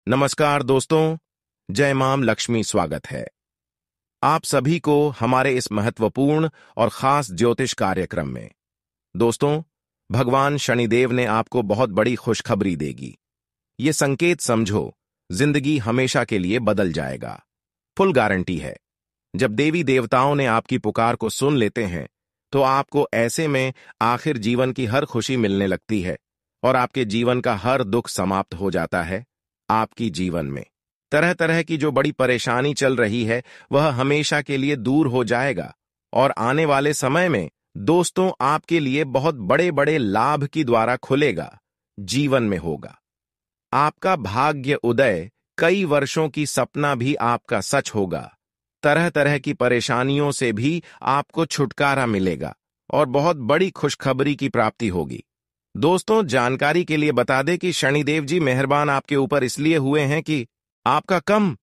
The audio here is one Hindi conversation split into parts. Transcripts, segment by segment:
नमस्कार दोस्तों, जय मां लक्ष्मी स्वागत है आप सभी को हमारे इस महत्वपूर्ण और खास ज्योतिष कार्यक्रम में। दोस्तों, भगवान शनिदेव ने आपको बहुत बड़ी खुशखबरी देगी। ये संकेत समझो, जिंदगी हमेशा के लिए बदल जाएगा। फुल गारंटी है। जब देवी देवताओं ने आपकी पुकार को सुन लेते हैं तो आपको ऐसे में आखिर जीवन की हर खुशी मिलने लगती है और आपके जीवन का हर दुख समाप्त हो जाता है। आपकी जीवन में तरह तरह की जो बड़ी परेशानी चल रही है वह हमेशा के लिए दूर हो जाएगा और आने वाले समय में दोस्तों आपके लिए बहुत बड़े बड़े लाभ की द्वारा खुलेगा, जीवन में होगा। आपका भाग्य उदय, कई वर्षों की सपना भी आपका सच होगा। तरह तरह की परेशानियों से भी आपको छुटकारा मिलेगा और बहुत बड़ी खुशखबरी की प्राप्ति होगी। दोस्तों, जानकारी के लिए बता दें कि शनिदेव जी मेहरबान आपके ऊपर इसलिए हुए हैं कि आपका कर्म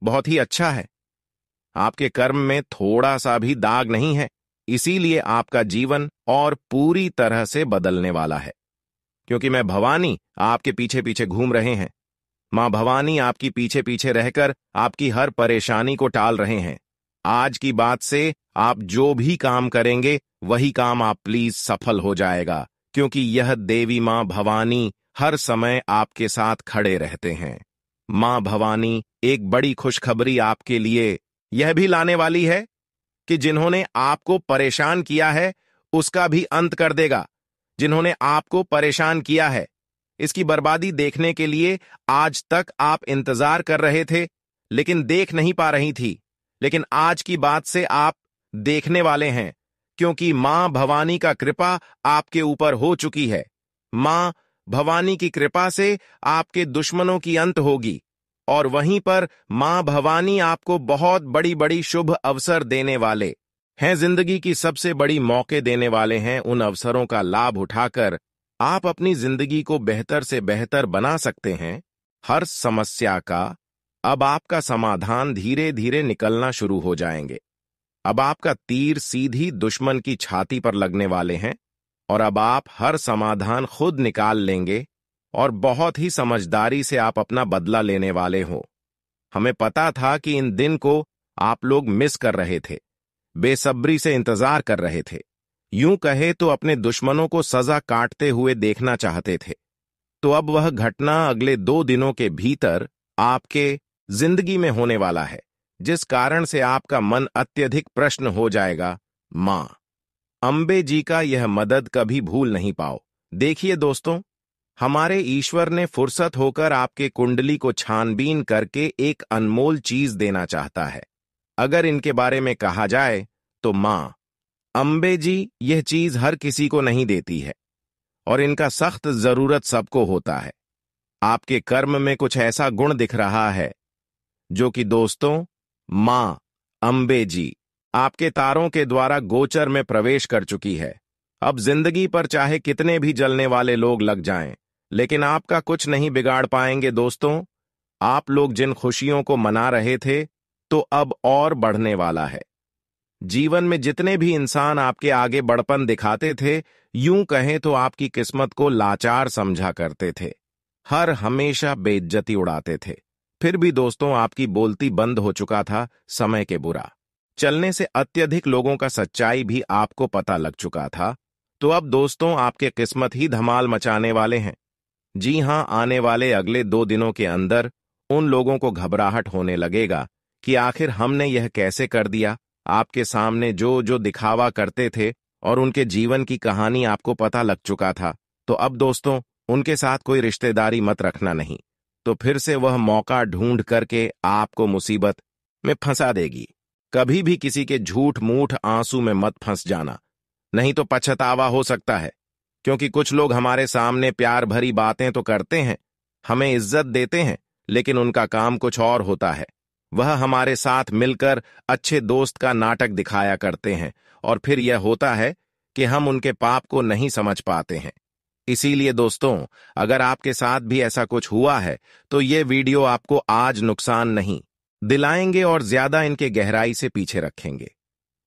बहुत ही अच्छा है। आपके कर्म में थोड़ा सा भी दाग नहीं है, इसीलिए आपका जीवन और पूरी तरह से बदलने वाला है। क्योंकि मैं भवानी आपके पीछे पीछे घूम रहे हैं। मां भवानी आपकी पीछे पीछे रहकर आपकी हर परेशानी को टाल रहे हैं। आज की बात से आप जो भी काम करेंगे वही काम आप प्लीज सफल हो जाएगा, क्योंकि यह देवी मां भवानी हर समय आपके साथ खड़े रहते हैं। मां भवानी एक बड़ी खुशखबरी आपके लिए यह भी लाने वाली है कि जिन्होंने आपको परेशान किया है उसका भी अंत कर देगा। जिन्होंने आपको परेशान किया है, इसकी बर्बादी देखने के लिए आज तक आप इंतजार कर रहे थे लेकिन देख नहीं पा रही थी, लेकिन आज की बात से आप देखने वाले हैं, क्योंकि मां भवानी का कृपा आपके ऊपर हो चुकी है। मां भवानी की कृपा से आपके दुश्मनों की अंत होगी और वहीं पर मां भवानी आपको बहुत बड़ी बड़ी शुभ अवसर देने वाले हैं। जिंदगी की सबसे बड़ी मौके देने वाले हैं। उन अवसरों का लाभ उठाकर आप अपनी जिंदगी को बेहतर से बेहतर बना सकते हैं। हर समस्या का अब आपका समाधान धीरे धीरे निकलना शुरू हो जाएंगे। अब आपका तीर सीधी दुश्मन की छाती पर लगने वाले हैं और अब आप हर समाधान खुद निकाल लेंगे और बहुत ही समझदारी से आप अपना बदला लेने वाले हो। हमें पता था कि इन दिन को आप लोग मिस कर रहे थे, बेसब्री से इंतजार कर रहे थे। यूं कहे तो अपने दुश्मनों को सजा काटते हुए देखना चाहते थे। तो अब वह घटना अगले 2 दिनों के भीतर आपके जिंदगी में होने वाला है, जिस कारण से आपका मन अत्यधिक प्रश्न हो जाएगा। मां अंबे जी का यह मदद कभी भूल नहीं पाओ। देखिए दोस्तों, हमारे ईश्वर ने फुर्सत होकर आपके कुंडली को छानबीन करके एक अनमोल चीज देना चाहता है। अगर इनके बारे में कहा जाए तो मां अंबे जी यह चीज हर किसी को नहीं देती है और इनका सख्त जरूरत सबको होता है। आपके कर्म में कुछ ऐसा गुण दिख रहा है जो कि दोस्तों मां अंबे जी आपके तारों के द्वारा गोचर में प्रवेश कर चुकी है। अब जिंदगी पर चाहे कितने भी जलने वाले लोग लग जाएं, लेकिन आपका कुछ नहीं बिगाड़ पाएंगे। दोस्तों, आप लोग जिन खुशियों को मना रहे थे तो अब और बढ़ने वाला है। जीवन में जितने भी इंसान आपके आगे बड़पन दिखाते थे, यूं कहें तो आपकी किस्मत को लाचार समझा करते थे, हर हमेशा बेइज्जती उड़ाते थे। फिर भी दोस्तों, आपकी बोलती बंद हो चुका था समय के बुरा चलने से। अत्यधिक लोगों का सच्चाई भी आपको पता लग चुका था। तो अब दोस्तों, आपके किस्मत ही धमाल मचाने वाले हैं। जी हां, आने वाले अगले 2 दिनों के अंदर उन लोगों को घबराहट होने लगेगा कि आखिर हमने यह कैसे कर दिया। आपके सामने जो जो दिखावा करते थे और उनके जीवन की कहानी आपको पता लग चुका था। तो अब दोस्तों, उनके साथ कोई रिश्तेदारी मत रखना, नहीं तो फिर से वह मौका ढूंढ करके आपको मुसीबत में फंसा देगी। कभी भी किसी के झूठ मूठ आंसू में मत फंस जाना, नहीं तो पछतावा हो सकता है। क्योंकि कुछ लोग हमारे सामने प्यार भरी बातें तो करते हैं, हमें इज्जत देते हैं, लेकिन उनका काम कुछ और होता है। वह हमारे साथ मिलकर अच्छे दोस्त का नाटक दिखाया करते हैं और फिर यह होता है कि हम उनके पाप को नहीं समझ पाते हैं। इसीलिए दोस्तों, अगर आपके साथ भी ऐसा कुछ हुआ है तो ये वीडियो आपको आज नुकसान नहीं दिलाएंगे और ज्यादा इनके गहराई से पीछे रखेंगे।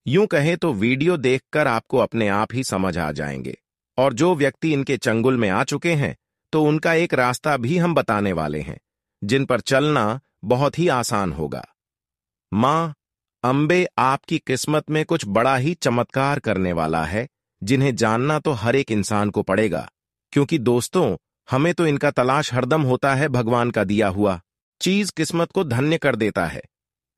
यूं कहें तो वीडियो देखकर आपको अपने आप ही समझ आ जाएंगे। और जो व्यक्ति इनके चंगुल में आ चुके हैं तो उनका एक रास्ता भी हम बताने वाले हैं, जिन पर चलना बहुत ही आसान होगा। मां अंबे आपकी किस्मत में कुछ बड़ा ही चमत्कार करने वाला है, जिन्हें जानना तो हर एक इंसान को पड़ेगा, क्योंकि दोस्तों हमें तो इनका तलाश हरदम होता है। भगवान का दिया हुआ चीज किस्मत को धन्य कर देता है।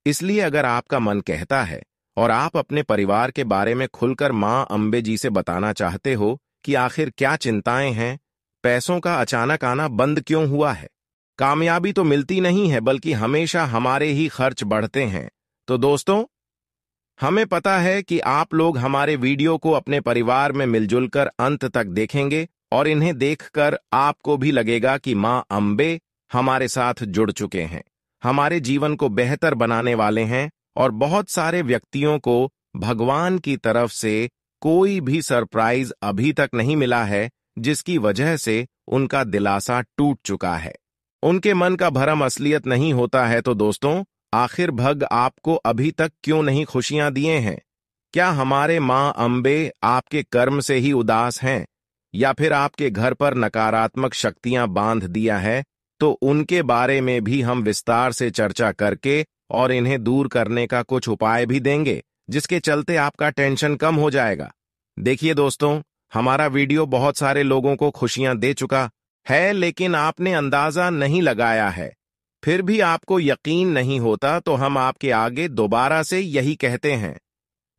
इसलिए अगर आपका मन कहता है और आप अपने परिवार के बारे में खुलकर मां अंबे जी से बताना चाहते हो कि आखिर क्या चिंताएं हैं, पैसों का अचानक आना बंद क्यों हुआ है, कामयाबी तो मिलती नहीं है बल्कि हमेशा हमारे ही खर्च बढ़ते हैं, तो दोस्तों हमें पता है कि आप लोग हमारे वीडियो को अपने परिवार में मिलजुल कर अंत तक देखेंगे और इन्हें देखकर आपको भी लगेगा कि मां अंबे हमारे साथ जुड़ चुके हैं, हमारे जीवन को बेहतर बनाने वाले हैं और बहुत सारे व्यक्तियों को भगवान की तरफ से कोई भी सरप्राइज अभी तक नहीं मिला है, जिसकी वजह से उनका दिलासा टूट चुका है। उनके मन का भरम असलियत नहीं होता है, तो दोस्तों आखिर भग आपको अभी तक क्यों नहीं खुशियां दिए हैं? क्या हमारे मां अंबे आपके कर्म से ही उदास हैं, या फिर आपके घर पर नकारात्मक शक्तियां बांध दिया है? तो उनके बारे में भी हम विस्तार से चर्चा करके और इन्हें दूर करने का कुछ उपाय भी देंगे, जिसके चलते आपका टेंशन कम हो जाएगा। देखिए दोस्तों, हमारा वीडियो बहुत सारे लोगों को खुशियां दे चुका है, लेकिन आपने अंदाजा नहीं लगाया है। फिर भी आपको यकीन नहीं होता तो हम आपके आगे दोबारा से यही कहते हैं।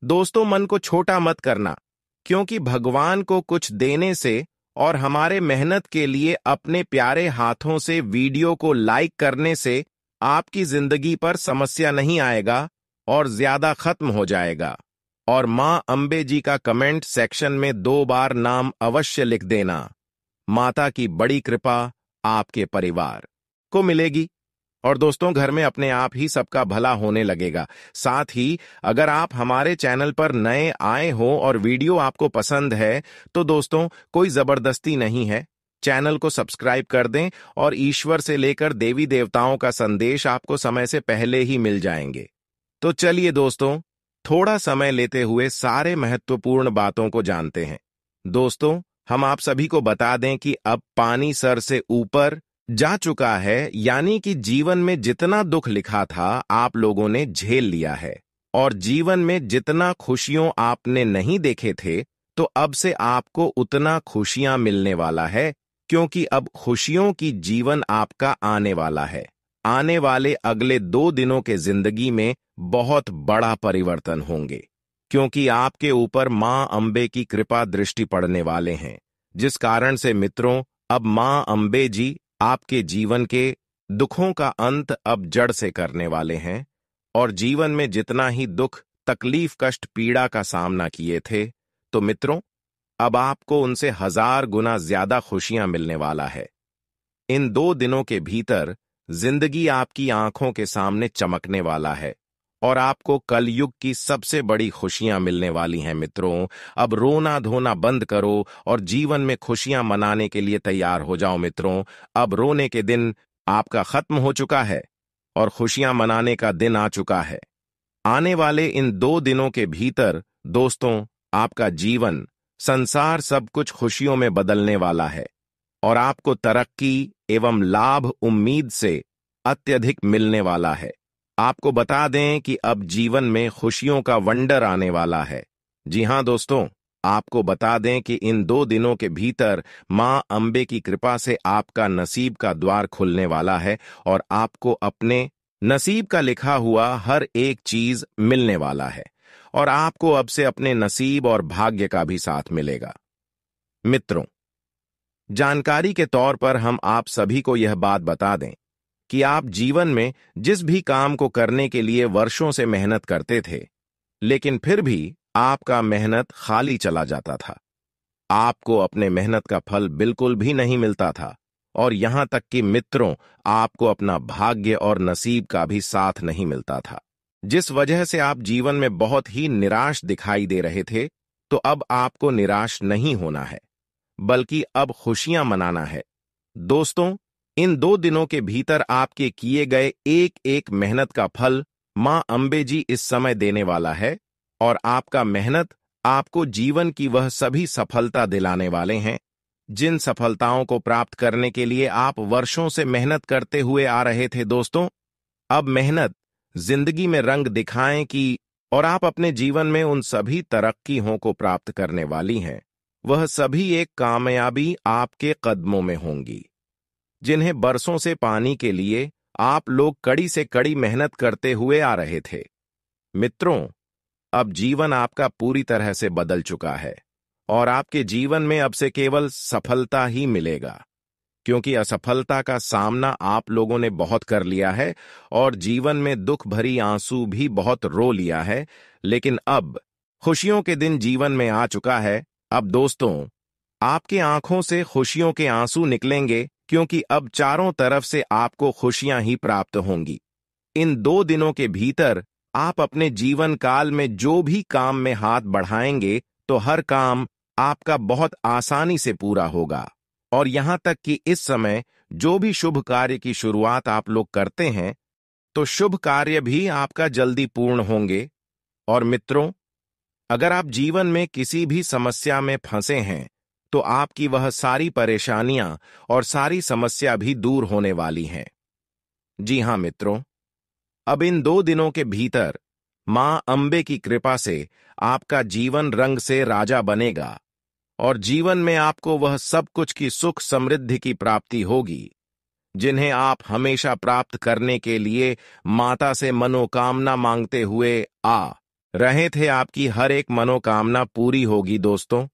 दोस्तों मन को छोटा मत करना, क्योंकि भगवान को कुछ देने से और हमारे मेहनत के लिए अपने प्यारे हाथों से वीडियो को लाइक करने से आपकी जिंदगी पर समस्या नहीं आएगा और ज्यादा खत्म हो जाएगा। और मां अंबे जी का कमेंट सेक्शन में 2 बार नाम अवश्य लिख देना। माता की बड़ी कृपा आपके परिवार को मिलेगी और दोस्तों घर में अपने आप ही सबका भला होने लगेगा। साथ ही अगर आप हमारे चैनल पर नए आए हो और वीडियो आपको पसंद है तो दोस्तों कोई जबरदस्ती नहीं है, चैनल को सब्सक्राइब कर दें और ईश्वर से लेकर देवी देवताओं का संदेश आपको समय से पहले ही मिल जाएंगे। तो चलिए दोस्तों थोड़ा समय लेते हुए सारे महत्वपूर्ण बातों को जानते हैं। दोस्तों हम आप सभी को बता दें कि अब पानी सर से ऊपर जा चुका है, यानी कि जीवन में जितना दुख लिखा था आप लोगों ने झेल लिया है और जीवन में जितना खुशियों आपने नहीं देखे थे तो अब से आपको उतना खुशियां मिलने वाला है, क्योंकि अब खुशियों की जीवन आपका आने वाला है। आने वाले अगले 2 दिनों के जिंदगी में बहुत बड़ा परिवर्तन होंगे, क्योंकि आपके ऊपर मां अंबे की कृपा दृष्टि पड़ने वाले हैं, जिस कारण से मित्रों अब मां अंबे जी आपके जीवन के दुखों का अंत अब जड़ से करने वाले हैं और जीवन में जितना ही दुख, तकलीफ, कष्ट, पीड़ा का सामना किए थे तो मित्रों अब आपको उनसे 1000 गुना ज्यादा खुशियां मिलने वाला है। इन 2 दिनों के भीतर जिंदगी आपकी आंखों के सामने चमकने वाला है और आपको कलयुग की सबसे बड़ी खुशियां मिलने वाली हैं मित्रों। अब रोना धोना बंद करो और जीवन में खुशियां मनाने के लिए तैयार हो जाओ मित्रों। अब रोने के दिन आपका खत्म हो चुका है और खुशियां मनाने का दिन आ चुका है। आने वाले इन 2 दिनों के भीतर दोस्तों आपका जीवन, संसार सब कुछ खुशियों में बदलने वाला है और आपको तरक्की एवं लाभ उम्मीद से अत्यधिक मिलने वाला है। आपको बता दें कि अब जीवन में खुशियों का वंडर आने वाला है। जी हां दोस्तों, आपको बता दें कि इन 2 दिनों के भीतर मां अंबे की कृपा से आपका नसीब का द्वार खुलने वाला है और आपको अपने नसीब का लिखा हुआ हर एक चीज मिलने वाला है और आपको अब से अपने नसीब और भाग्य का भी साथ मिलेगा। मित्रों, जानकारी के तौर पर हम आप सभी को यह बात बता दें कि आप जीवन में जिस भी काम को करने के लिए वर्षों से मेहनत करते थे, लेकिन फिर भी आपका मेहनत खाली चला जाता था। आपको अपने मेहनत का फल बिल्कुल भी नहीं मिलता था और यहां तक कि मित्रों आपको अपना भाग्य और नसीब का भी साथ नहीं मिलता था, जिस वजह से आप जीवन में बहुत ही निराश दिखाई दे रहे थे। तो अब आपको निराश नहीं होना है, बल्कि अब खुशियां मनाना है। दोस्तों इन 2 दिनों के भीतर आपके किए गए एक एक मेहनत का फल मां अंबे जी इस समय देने वाला है और आपका मेहनत आपको जीवन की वह सभी सफलता दिलाने वाले हैं जिन सफलताओं को प्राप्त करने के लिए आप वर्षों से मेहनत करते हुए आ रहे थे दोस्तों, अब मेहनत जिंदगी में रंग दिखाएं कि और आप अपने जीवन में उन सभी तरक्कीयों को प्राप्त करने वाली हैं। वह सभी एक कामयाबी आपके कदमों में होंगी, जिन्हें बरसों से पाने के लिए आप लोग कड़ी से कड़ी मेहनत करते हुए आ रहे थे। मित्रों, अब जीवन आपका पूरी तरह से बदल चुका है और आपके जीवन में अब से केवल सफलता ही मिलेगा, क्योंकि असफलता का सामना आप लोगों ने बहुत कर लिया है और जीवन में दुख भरी आंसू भी बहुत रो लिया है। लेकिन अब खुशियों के दिन जीवन में आ चुका है। अब दोस्तों, आपके आंखों से खुशियों के आंसू निकलेंगे, क्योंकि अब चारों तरफ से आपको खुशियां ही प्राप्त होंगी। इन 2 दिनों के भीतर आप अपने जीवन काल में जो भी काम में हाथ बढ़ाएंगे, तो हर काम आपका बहुत आसानी से पूरा होगा। और यहां तक कि इस समय जो भी शुभ कार्य की शुरुआत आप लोग करते हैं, तो शुभ कार्य भी आपका जल्दी पूर्ण होंगे। और मित्रों, अगर आप जीवन में किसी भी समस्या में फंसे हैं, तो आपकी वह सारी परेशानियां और सारी समस्या भी दूर होने वाली हैं। जी हां मित्रों, अब इन 2 दिनों के भीतर मां अंबे की कृपा से आपका जीवन रंग से राजा बनेगा और जीवन में आपको वह सब कुछ की सुख समृद्धि की प्राप्ति होगी, जिन्हें आप हमेशा प्राप्त करने के लिए माता से मनोकामना मांगते हुए आ रहे थे। आपकी हर एक मनोकामना पूरी होगी दोस्तों।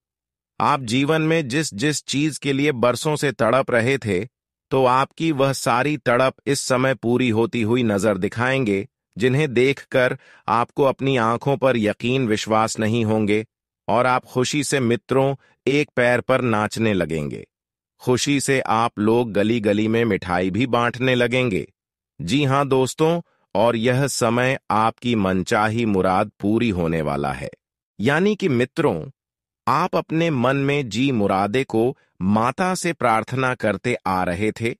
आप जीवन में जिस जिस चीज के लिए बरसों से तड़प रहे थे, तो आपकी वह सारी तड़प इस समय पूरी होती हुई नजर दिखाएंगे, जिन्हें देखकर आपको अपनी आंखों पर यकीन विश्वास नहीं होंगे और आप खुशी से मित्रों एक पैर पर नाचने लगेंगे। खुशी से आप लोग गली गली में मिठाई भी बांटने लगेंगे। जी हां दोस्तों, और यह समय आपकी मनचाही मुराद पूरी होने वाला है। यानी कि मित्रों, आप अपने मन में जी मुरादे को माता से प्रार्थना करते आ रहे थे,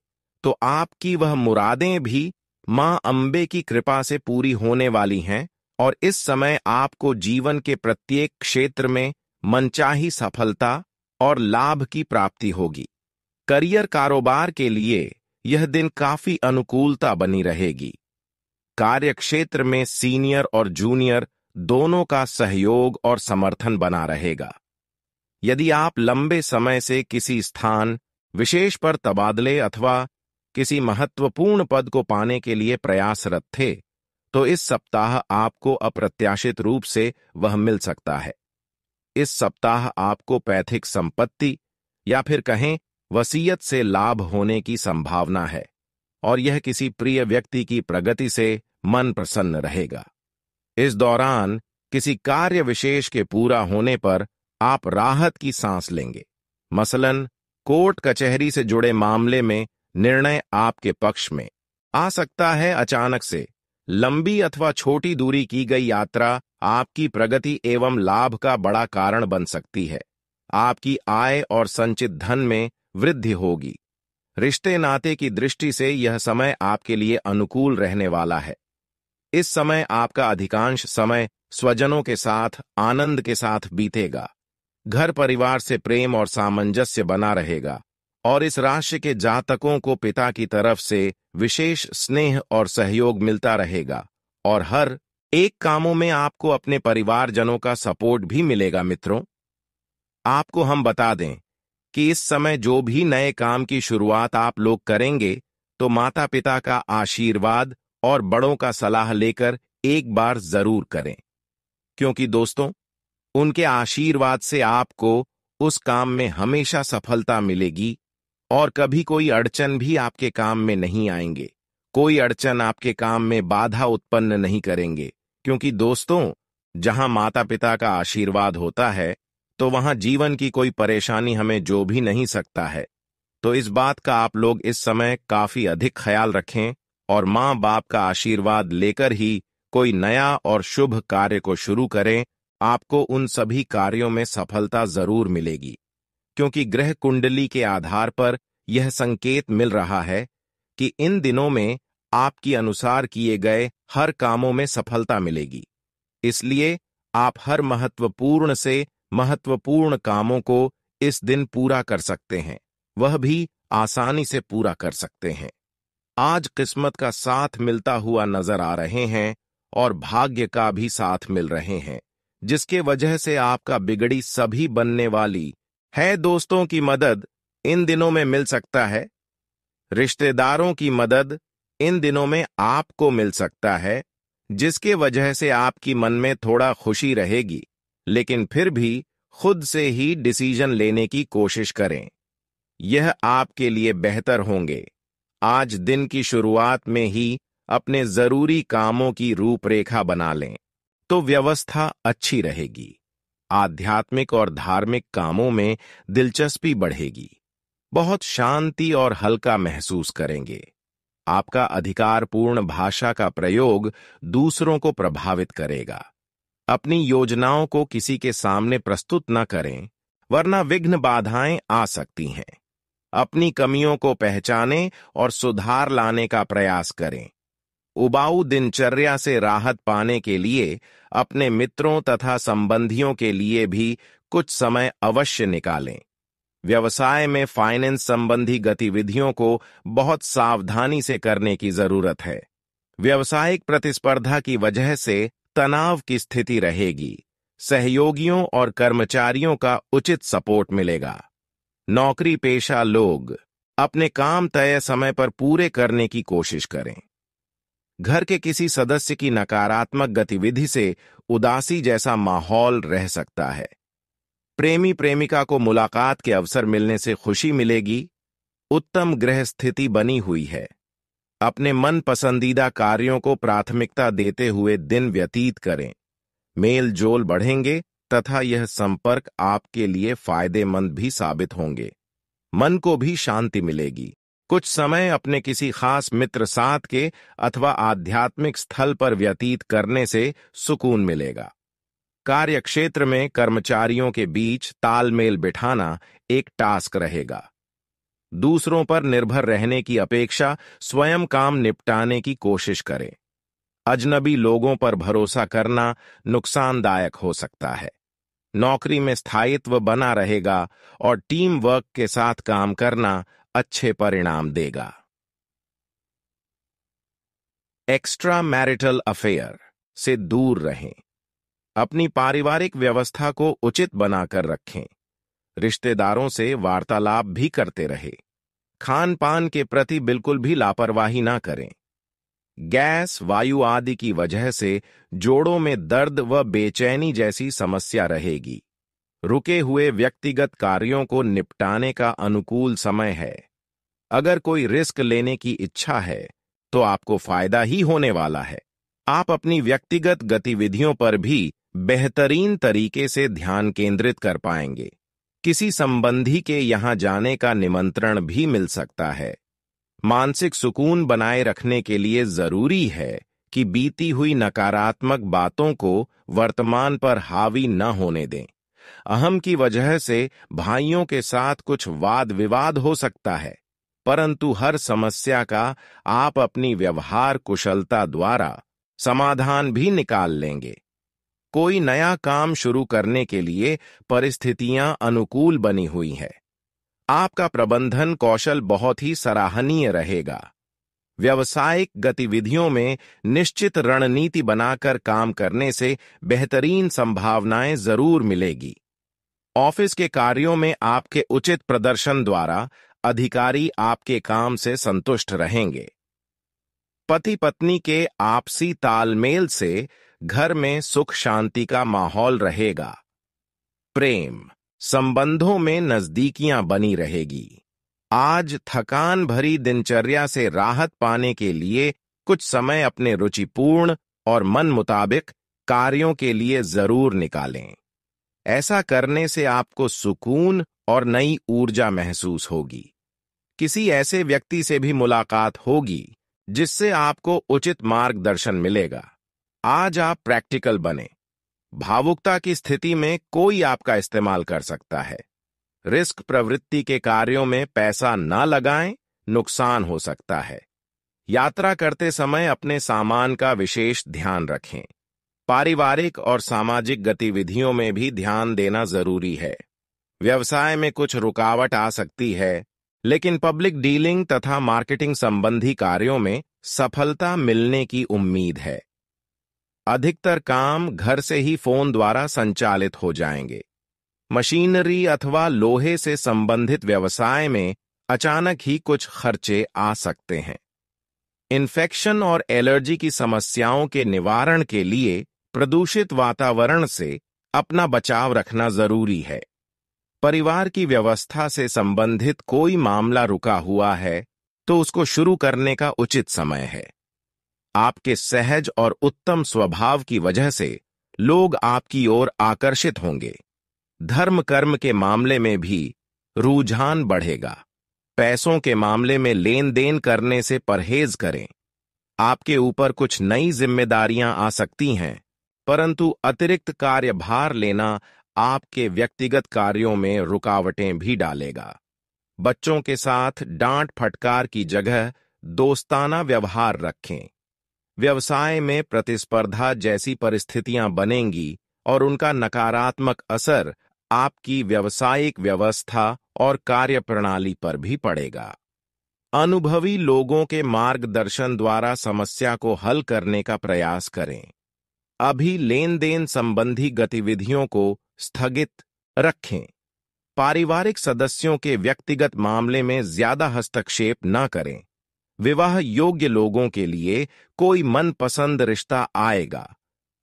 तो आपकी वह मुरादें भी मां अंबे की कृपा से पूरी होने वाली हैं और इस समय आपको जीवन के प्रत्येक क्षेत्र में मनचाही सफलता और लाभ की प्राप्ति होगी। करियर कारोबार के लिए यह दिन काफी अनुकूलता बनी रहेगी। कार्य क्षेत्र में सीनियर और जूनियर दोनों का सहयोग और समर्थन बना रहेगा। यदि आप लंबे समय से किसी स्थान विशेष पर तबादले अथवा किसी महत्वपूर्ण पद को पाने के लिए प्रयासरत थे, तो इस सप्ताह आपको अप्रत्याशित रूप से वह मिल सकता है। इस सप्ताह आपको पैतृक संपत्ति या फिर कहें वसीयत से लाभ होने की संभावना है और यह किसी प्रिय व्यक्ति की प्रगति से मन प्रसन्न रहेगा। इस दौरान किसी कार्य विशेष के पूरा होने पर आप राहत की सांस लेंगे। मसलन कोर्ट कचहरी से जुड़े मामले में निर्णय आपके पक्ष में आ सकता है। अचानक से लंबी अथवा छोटी दूरी की गई यात्रा आपकी प्रगति एवं लाभ का बड़ा कारण बन सकती है। आपकी आय और संचित धन में वृद्धि होगी। रिश्ते नाते की दृष्टि से यह समय आपके लिए अनुकूल रहने वाला है। इस समय आपका अधिकांश समय स्वजनों के साथ आनंद के साथ बीतेगा। घर परिवार से प्रेम और सामंजस्य बना रहेगा और इस राशि के जातकों को पिता की तरफ से विशेष स्नेह और सहयोग मिलता रहेगा और हर एक कामों में आपको अपने परिवारजनों का सपोर्ट भी मिलेगा। मित्रों, आपको हम बता दें कि इस समय जो भी नए काम की शुरुआत आप लोग करेंगे, तो माता पिता का आशीर्वाद और बड़ों का सलाह लेकर एक बार जरूर करें, क्योंकि दोस्तों, उनके आशीर्वाद से आपको उस काम में हमेशा सफलता मिलेगी और कभी कोई अड़चन भी आपके काम में नहीं आएंगे। कोई अड़चन आपके काम में बाधा उत्पन्न नहीं करेंगे, क्योंकि दोस्तों, जहां माता पिता का आशीर्वाद होता है, तो वहां जीवन की कोई परेशानी हमें जो भी नहीं सकता है। तो इस बात का आप लोग इस समय काफी अधिक ख्याल रखें और माँ बाप का आशीर्वाद लेकर ही कोई नया और शुभ कार्य को शुरू करें। आपको उन सभी कार्यों में सफलता जरूर मिलेगी, क्योंकि ग्रह कुंडली के आधार पर यह संकेत मिल रहा है कि इन दिनों में आपकी अनुसार किए गए हर कामों में सफलता मिलेगी। इसलिए आप हर महत्वपूर्ण से महत्वपूर्ण कामों को इस दिन पूरा कर सकते हैं, वह भी आसानी से पूरा कर सकते हैं। आज किस्मत का साथ मिलता हुआ नजर आ रहे हैं और भाग्य का भी साथ मिल रहे हैं, जिसके वजह से आपका बिगड़ी सभी बनने वाली है। दोस्तों की मदद इन दिनों में मिल सकता है। रिश्तेदारों की मदद इन दिनों में आपको मिल सकता है, जिसके वजह से आपकी मन में थोड़ा खुशी रहेगी, लेकिन फिर भी खुद से ही डिसीजन लेने की कोशिश करें। यह आपके लिए बेहतर होंगे। आज दिन की शुरुआत में ही अपने जरूरी कामों की रूपरेखा बना लें, तो व्यवस्था अच्छी रहेगी। आध्यात्मिक और धार्मिक कामों में दिलचस्पी बढ़ेगी। बहुत शांति और हल्का महसूस करेंगे। आपका अधिकारपूर्ण भाषा का प्रयोग दूसरों को प्रभावित करेगा। अपनी योजनाओं को किसी के सामने प्रस्तुत न करें, वरना विघ्न बाधाएं आ सकती हैं। अपनी कमियों को पहचानें और सुधार लाने का प्रयास करें। उबाऊ दिनचर्या से राहत पाने के लिए अपने मित्रों तथा संबंधियों के लिए भी कुछ समय अवश्य निकालें। व्यवसाय में फाइनेंस संबंधी गतिविधियों को बहुत सावधानी से करने की जरूरत है। व्यावसायिक प्रतिस्पर्धा की वजह से तनाव की स्थिति रहेगी। सहयोगियों और कर्मचारियों का उचित सपोर्ट मिलेगा। नौकरी पेशा लोग अपने काम तय समय पर पूरे करने की कोशिश करें। घर के किसी सदस्य की नकारात्मक गतिविधि से उदासी जैसा माहौल रह सकता है। प्रेमी प्रेमिका को मुलाकात के अवसर मिलने से खुशी मिलेगी। उत्तम ग्रह स्थिति बनी हुई है। अपने मन पसंदीदा कार्यों को प्राथमिकता देते हुए दिन व्यतीत करें। मेल जोल बढ़ेंगे तथा यह संपर्क आपके लिए फायदेमंद भी साबित होंगे। मन को भी शांति मिलेगी। कुछ समय अपने किसी खास मित्र साथ के अथवा आध्यात्मिक स्थल पर व्यतीत करने से सुकून मिलेगा। कार्यक्षेत्र में कर्मचारियों के बीच तालमेल बिठाना एक टास्क रहेगा। दूसरों पर निर्भर रहने की अपेक्षा स्वयं काम निपटाने की कोशिश करें। अजनबी लोगों पर भरोसा करना नुकसानदायक हो सकता है। नौकरी में स्थायित्व बना रहेगा और टीम वर्क के साथ काम करना अच्छे परिणाम देगा। एक्स्ट्रा मैरिटल अफेयर से दूर रहें। अपनी पारिवारिक व्यवस्था को उचित बनाकर रखें। रिश्तेदारों से वार्तालाप भी करते रहे। खान पान के प्रति बिल्कुल भी लापरवाही ना करें। गैस, वायु आदि की वजह से जोड़ों में दर्द व बेचैनी जैसी समस्या रहेगी। रुके हुए व्यक्तिगत कार्यों को निपटाने का अनुकूल समय है। अगर कोई रिस्क लेने की इच्छा है तो आपको फायदा ही होने वाला है। आप अपनी व्यक्तिगत गतिविधियों पर भी बेहतरीन तरीके से ध्यान केंद्रित कर पाएंगे। किसी संबंधी के यहां जाने का निमंत्रण भी मिल सकता है। मानसिक सुकून बनाए रखने के लिए जरूरी है कि बीती हुई नकारात्मक बातों को वर्तमान पर हावी न होने दें। अहम की वजह से भाइयों के साथ कुछ वाद विवाद हो सकता है, परंतु हर समस्या का आप अपनी व्यवहार कुशलता द्वारा समाधान भी निकाल लेंगे। कोई नया काम शुरू करने के लिए परिस्थितियां अनुकूल बनी हुई है। आपका प्रबंधन कौशल बहुत ही सराहनीय रहेगा। व्यावसायिक गतिविधियों में निश्चित रणनीति बनाकर काम करने से बेहतरीन संभावनाएं जरूर मिलेगी। ऑफिस के कार्यों में आपके उचित प्रदर्शन द्वारा अधिकारी आपके काम से संतुष्ट रहेंगे। पति पत्नी के आपसी तालमेल से घर में सुख शांति का माहौल रहेगा। प्रेम संबंधों में नजदीकियां बनी रहेगी। आज थकान भरी दिनचर्या से राहत पाने के लिए कुछ समय अपने रुचिपूर्ण और मन मुताबिक कार्यों के लिए जरूर निकालें। ऐसा करने से आपको सुकून और नई ऊर्जा महसूस होगी। किसी ऐसे व्यक्ति से भी मुलाकात होगी जिससे आपको उचित मार्गदर्शन मिलेगा। आज आप प्रैक्टिकल बने। भावुकता की स्थिति में कोई आपका इस्तेमाल कर सकता है। रिस्क प्रवृत्ति के कार्यों में पैसा न लगाएं, नुकसान हो सकता है। यात्रा करते समय अपने सामान का विशेष ध्यान रखें। पारिवारिक और सामाजिक गतिविधियों में भी ध्यान देना जरूरी है। व्यवसाय में कुछ रुकावट आ सकती है, लेकिन पब्लिक डीलिंग तथा मार्केटिंग संबंधी कार्यों में सफलता मिलने की उम्मीद है। अधिकतर काम घर से ही फोन द्वारा संचालित हो जाएंगे। मशीनरी अथवा लोहे से संबंधित व्यवसाय में अचानक ही कुछ खर्चे आ सकते हैं। इन्फेक्शन और एलर्जी की समस्याओं के निवारण के लिए प्रदूषित वातावरण से अपना बचाव रखना जरूरी है। परिवार की व्यवस्था से संबंधित कोई मामला रुका हुआ है तो उसको शुरू करने का उचित समय है। आपके सहज और उत्तम स्वभाव की वजह से लोग आपकी ओर आकर्षित होंगे। धर्म कर्म के मामले में भी रुझान बढ़ेगा। पैसों के मामले में लेन देन करने से परहेज करें। आपके ऊपर कुछ नई जिम्मेदारियां आ सकती हैं, परंतु अतिरिक्त कार्यभार लेना आपके व्यक्तिगत कार्यों में रुकावटें भी डालेगा। बच्चों के साथ डांट फटकार की जगह दोस्ताना व्यवहार रखें। व्यवसाय में प्रतिस्पर्धा जैसी परिस्थितियां बनेंगी और उनका नकारात्मक असर आपकी व्यावसायिक व्यवस्था और कार्यप्रणाली पर भी पड़ेगा। अनुभवी लोगों के मार्गदर्शन द्वारा समस्या को हल करने का प्रयास करें। अभी लेन देन संबंधी गतिविधियों को स्थगित रखें। पारिवारिक सदस्यों के व्यक्तिगत मामले में ज्यादा हस्तक्षेप न करें। विवाह योग्य लोगों के लिए कोई मनपसंद रिश्ता आएगा।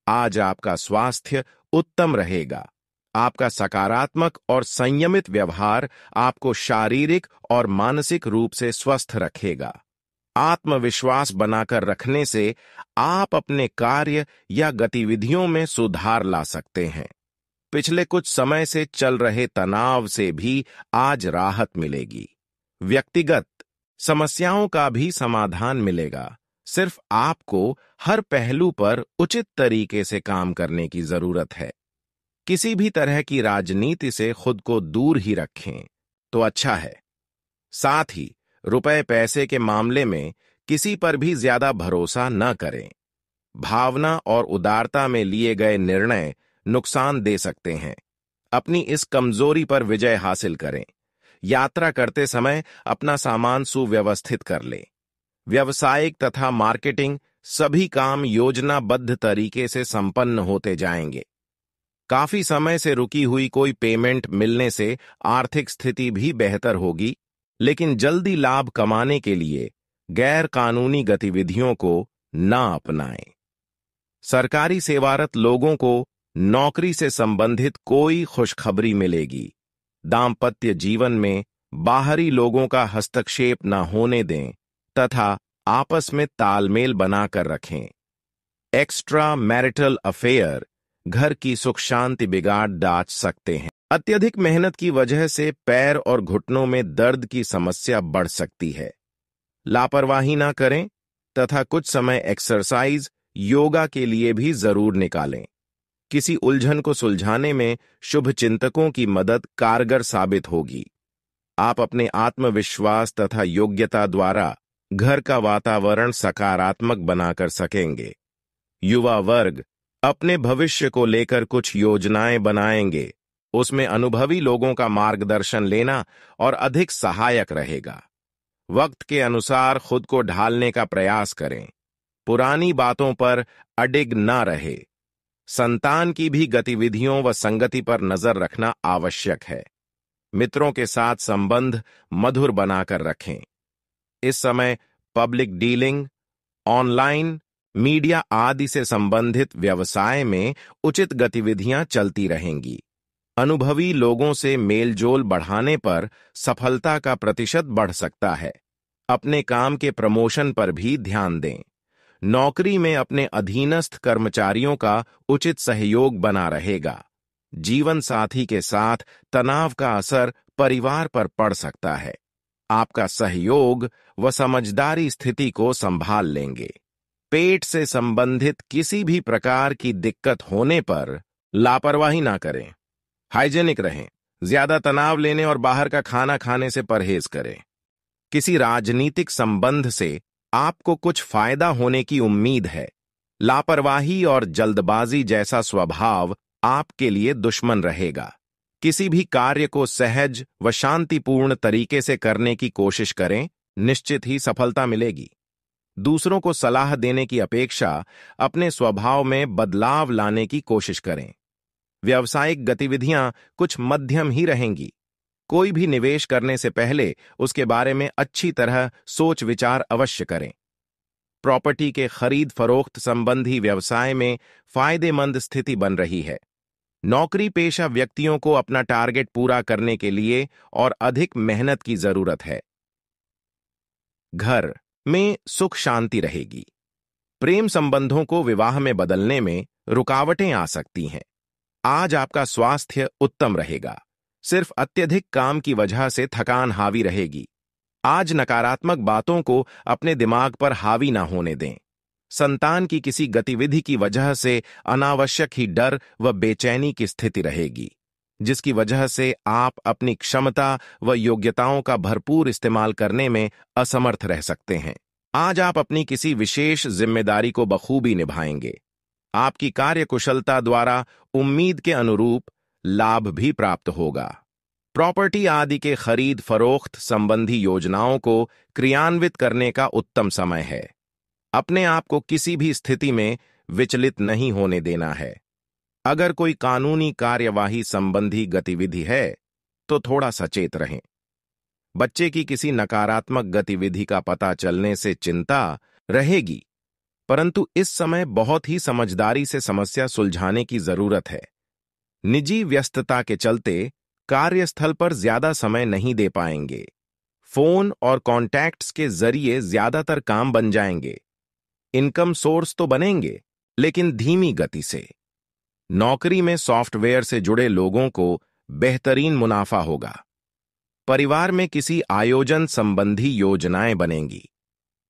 आज आपका स्वास्थ्य उत्तम रहेगा। आपका सकारात्मक और संयमित व्यवहार आपको शारीरिक और मानसिक रूप से स्वस्थ रखेगा। आत्मविश्वास बनाकर रखने से आप अपने कार्य या गतिविधियों में सुधार ला सकते हैं। पिछले कुछ समय से चल रहे तनाव से भी आज राहत मिलेगी। व्यक्तिगत समस्याओं का भी समाधान मिलेगा। सिर्फ आपको हर पहलू पर उचित तरीके से काम करने की जरूरत है। किसी भी तरह की राजनीति से खुद को दूर ही रखें तो अच्छा है। साथ ही रुपए पैसे के मामले में किसी पर भी ज्यादा भरोसा न करें। भावना और उदारता में लिए गए निर्णय नुकसान दे सकते हैं। अपनी इस कमजोरी पर विजय हासिल करें। यात्रा करते समय अपना सामान सुव्यवस्थित कर लें। व्यावसायिक तथा मार्केटिंग सभी काम योजनाबद्ध तरीके से संपन्न होते जाएंगे। काफी समय से रुकी हुई कोई पेमेंट मिलने से आर्थिक स्थिति भी बेहतर होगी, लेकिन जल्दी लाभ कमाने के लिए गैर कानूनी गतिविधियों को न अपनाएं। सरकारी सेवारत लोगों को नौकरी से संबंधित कोई खुशखबरी मिलेगी। दाम्पत्य जीवन में बाहरी लोगों का हस्तक्षेप न होने दें तथा आपस में तालमेल बनाकर रखें। एक्स्ट्रा मैरिटल अफेयर घर की सुख शांति बिगाड़ डाल सकते हैं। अत्यधिक मेहनत की वजह से पैर और घुटनों में दर्द की समस्या बढ़ सकती है। लापरवाही ना करें तथा कुछ समय एक्सरसाइज, योगा के लिए भी जरूर निकालें। किसी उलझन को सुलझाने में शुभ चिंतकों की मदद कारगर साबित होगी। आप अपने आत्मविश्वास तथा योग्यता द्वारा घर का वातावरण सकारात्मक बनाकर सकेंगे। युवा वर्ग अपने भविष्य को लेकर कुछ योजनाएं बनाएंगे। उसमें अनुभवी लोगों का मार्गदर्शन लेना और अधिक सहायक रहेगा। वक्त के अनुसार खुद को ढालने का प्रयास करें। पुरानी बातों पर अडिग न रहे। संतान की भी गतिविधियों व संगति पर नजर रखना आवश्यक है। मित्रों के साथ संबंध मधुर बनाकर रखें। इस समय पब्लिक डीलिंग, ऑनलाइन मीडिया आदि से संबंधित व्यवसाय में उचित गतिविधियां चलती रहेंगी। अनुभवी लोगों से मेलजोल बढ़ाने पर सफलता का प्रतिशत बढ़ सकता है। अपने काम के प्रमोशन पर भी ध्यान दें। नौकरी में अपने अधीनस्थ कर्मचारियों का उचित सहयोग बना रहेगा। जीवन साथी के साथ तनाव का असर परिवार पर पड़ सकता है। आपका सहयोग व समझदारी स्थिति को संभाल लेंगे। पेट से संबंधित किसी भी प्रकार की दिक्कत होने पर लापरवाही ना करें। हाइजेनिक रहें। ज्यादा तनाव लेने और बाहर का खाना खाने से परहेज करें। किसी राजनीतिक संबंध से आपको कुछ फायदा होने की उम्मीद है। लापरवाही और जल्दबाजी जैसा स्वभाव आपके लिए दुश्मन रहेगा। किसी भी कार्य को सहज व शांतिपूर्ण तरीके से करने की कोशिश करें, निश्चित ही सफलता मिलेगी। दूसरों को सलाह देने की अपेक्षा अपने स्वभाव में बदलाव लाने की कोशिश करें। व्यावसायिक गतिविधियां कुछ मध्यम ही रहेंगी। कोई भी निवेश करने से पहले उसके बारे में अच्छी तरह सोच विचार अवश्य करें। प्रॉपर्टी के खरीद फरोख्त संबंधी व्यवसाय में फायदेमंद स्थिति बन रही है। नौकरी पेशा व्यक्तियों को अपना टारगेट पूरा करने के लिए और अधिक मेहनत की जरूरत है। घर में सुख शांति रहेगी। प्रेम संबंधों को विवाह में बदलने में रुकावटें आ सकती हैं। आज आपका स्वास्थ्य उत्तम रहेगा। सिर्फ अत्यधिक काम की वजह से थकान हावी रहेगी। आज नकारात्मक बातों को अपने दिमाग पर हावी ना होने दें। संतान की किसी गतिविधि की वजह से अनावश्यक ही डर व बेचैनी की स्थिति रहेगी, जिसकी वजह से आप अपनी क्षमता व योग्यताओं का भरपूर इस्तेमाल करने में असमर्थ रह सकते हैं। आज आप अपनी किसी विशेष जिम्मेदारी को बखूबी निभाएंगे। आपकी कार्यकुशलता द्वारा उम्मीद के अनुरूप लाभ भी प्राप्त होगा। प्रॉपर्टी आदि के खरीद फरोख्त संबंधी योजनाओं को क्रियान्वित करने का उत्तम समय है। अपने आप को किसी भी स्थिति में विचलित नहीं होने देना है। अगर कोई कानूनी कार्यवाही संबंधी गतिविधि है तो थोड़ा सचेत रहें। बच्चे की किसी नकारात्मक गतिविधि का पता चलने से चिंता रहेगी, परंतु इस समय बहुत ही समझदारी से समस्या सुलझाने की जरूरत है। निजी व्यस्तता के चलते कार्यस्थल पर ज्यादा समय नहीं दे पाएंगे। फोन और कॉन्टैक्ट्स के जरिए ज्यादातर काम बन जाएंगे। इनकम सोर्स तो बनेंगे, लेकिन धीमी गति से। नौकरी में सॉफ्टवेयर से जुड़े लोगों को बेहतरीन मुनाफा होगा। परिवार में किसी आयोजन संबंधी योजनाएं बनेंगी।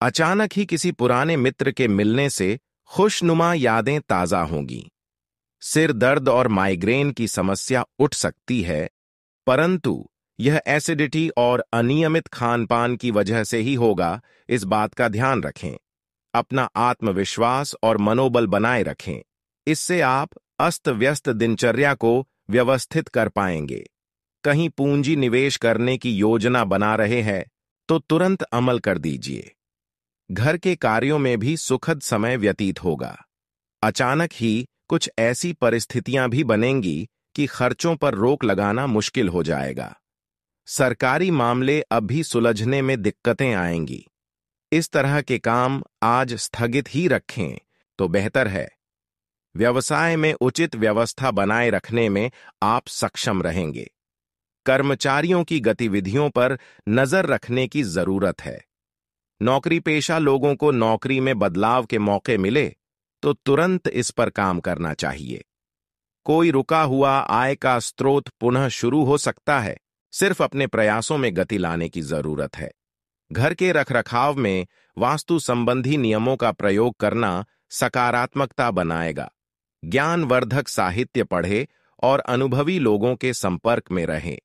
अचानक ही किसी पुराने मित्र के मिलने से खुशनुमा यादें ताजा होंगी। सिर दर्द और माइग्रेन की समस्या उठ सकती है, परंतु यह एसिडिटी और अनियमित खानपान की वजह से ही होगा, इस बात का ध्यान रखें। अपना आत्मविश्वास और मनोबल बनाए रखें। इससे आप अस्त व्यस्त दिनचर्या को व्यवस्थित कर पाएंगे। कहीं पूंजी निवेश करने की योजना बना रहे हैं तो तुरंत अमल कर दीजिए। घर के कार्यों में भी सुखद समय व्यतीत होगा। अचानक ही कुछ ऐसी परिस्थितियां भी बनेंगी कि खर्चों पर रोक लगाना मुश्किल हो जाएगा। सरकारी मामले अब भी सुलझने में दिक्कतें आएंगी। इस तरह के काम आज स्थगित ही रखें तो बेहतर है। व्यवसाय में उचित व्यवस्था बनाए रखने में आप सक्षम रहेंगे। कर्मचारियों की गतिविधियों पर नजर रखने की जरूरत है। नौकरी पेशा लोगों को नौकरी में बदलाव के मौके मिले तो तुरंत इस पर काम करना चाहिए। कोई रुका हुआ आय का स्रोत पुनः शुरू हो सकता है। सिर्फ अपने प्रयासों में गति लाने की जरूरत है। घर के रखरखाव में वास्तु संबंधी नियमों का प्रयोग करना सकारात्मकता बनाएगा। ज्ञानवर्धक साहित्य पढ़े और अनुभवी लोगों के संपर्क में रहें।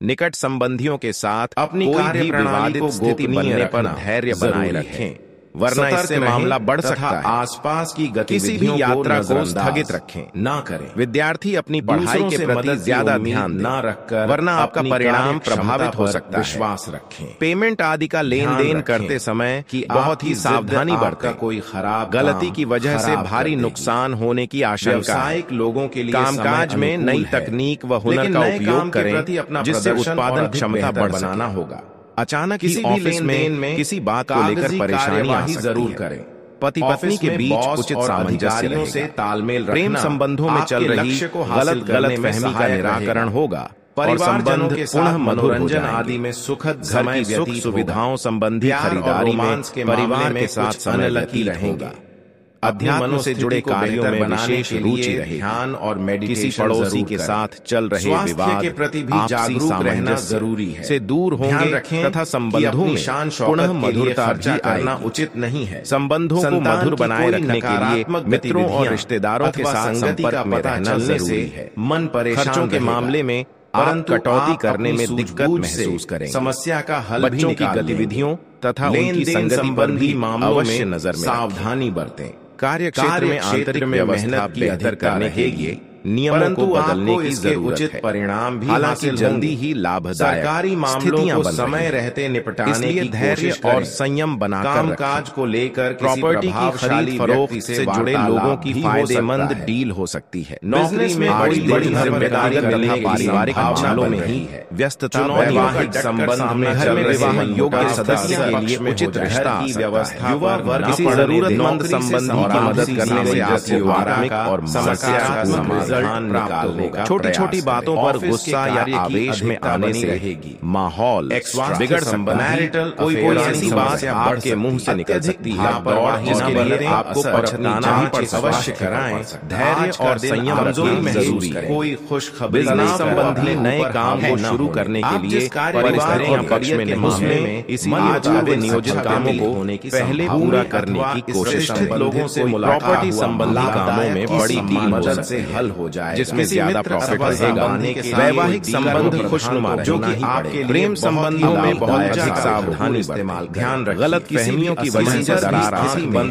निकट संबंधियों के साथ अपनी कार्य प्रणाली को स्थिति बनने पर धैर्य बनाए रखें, वरना इससे मामला बढ़ सकता है। आसपास की किसी भी यात्रा को स्थगित रखें, ना करें। विद्यार्थी अपनी पढ़ाई के प्रति ज्यादा ध्यान ना रखकर, वरना आपका परिणाम प्रभावित हो सकता है। विश्वास रखें। पेमेंट आदि का लेन देन करते समय की बहुत ही सावधानी बरतें। कोई खराब गलती की वजह से भारी नुकसान होने की आशंका है। लोगों के लिए कामकाज में नई तकनीक व हुनर का उपयोग करें, जिससे उत्पादन क्षमता बढ़ाना होगा। अचानक किसी ऑफिस में किसी बात को लेकर परेशानी आ सकती है। करें। पति पत्नी के बीच उचित सामंजस्य से तालमेल रखना, प्रेम संबंधों में चल रही गलत फहमी का निराकरण होगा। परिवारजनों के पुनः मनोरंजन आदि में सुखद घर की सुख सुविधाओं संबंधी खरीदारी में परिवार के साथ समय लगी रहेगा। अध्यात्म से जुड़े कार्यों में विशेष रुचि रहे। ध्यान और मेडिटेशन, किसी पड़ोसी के साथ चल रहे विवाद के प्रति भी जागरूक रहना जरूरी है। से दूर होंगे तथा संबंधों में पुनः मधुरता भी आना उचित नहीं है। संबंधों को मधुर बनाए रखने के लिए मित्रों और रिश्तेदारों के साथ संपर्क में रहना जरूरी है। मन परेशान के मामले में परंतु कटौती करने में दिक्कत महसूस करें। समस्या का हल बच्चों की गतिविधियों तथा उनकी संगति पर भी मामलों में नजर में सावधानी बरतें। कार्य क्षेत्र में आंतरिक व्यवस्था बेहतर करने के लिए नियमों को बदलने की इसके जरूरत उचित है। परिणाम भी हालांकि हासिल जल्दी होंगे। ही लाभदायक सरकारी मामलों स्थितियां को बन रही समय हैं। रहते निपटाने इसलिए की धैर्य कोशिश और करें। संयम बनाकर कामकाज रखें। को लेकर किसी प्रॉपर्टी की प्रभावशाली खरीद फरोख्त व्यक्ति से जुड़े लोगों की फायदेमंद डील हो सकती है। नौकरी में बड़ी कोई बड़ी जिम्मेदारी मिलने की पारिवारिक संभावना मामलों बन में रही ही है। व्यस्तता वैवाहिक संबंध में घर में विवाह योग्य सदस्य के लिए में उचित रिश्ता आ की सकता व्यवस्था है। युवा वर्ग किसी पड़ने जरूरतमंद दें। संबंधी की मदद करने से आपको आत्मिक और मानसिक समाधान प्राप्त होगा। छोटी छोटी बातों पर गुस्सा या आवेश में आने से माहौल बिगड़ सकता है। कोई ऐसी बात आपके मुंह से निकल सकती है। इसके लिए आपको पछताना भी पड़ सकता है। अवश्य कराएं। धैर्य और संयम रखना जरूरी है। कोई खुशखबरी बिजनेस संबंधी नए काम को शुरू करने के लिए परिवार और पक्ष में मामले में पूर्व नियोजित कामों को पहले पूरा करने की कोशिश करें। लोगों से प्रॉपर्टी संबंधी कामों में बड़ी टीम मदद से हल हो जाए, जिसमें ज्यादा प्रॉफिट रहेगा। वैवाहिक संबंध खुशनुमा जो कि रहेगा। आपके प्रेम संबंधों में बहुत अधिक सावधानी इस्तेमाल ध्यान रखें। गलत फहमियों की वजह से दरार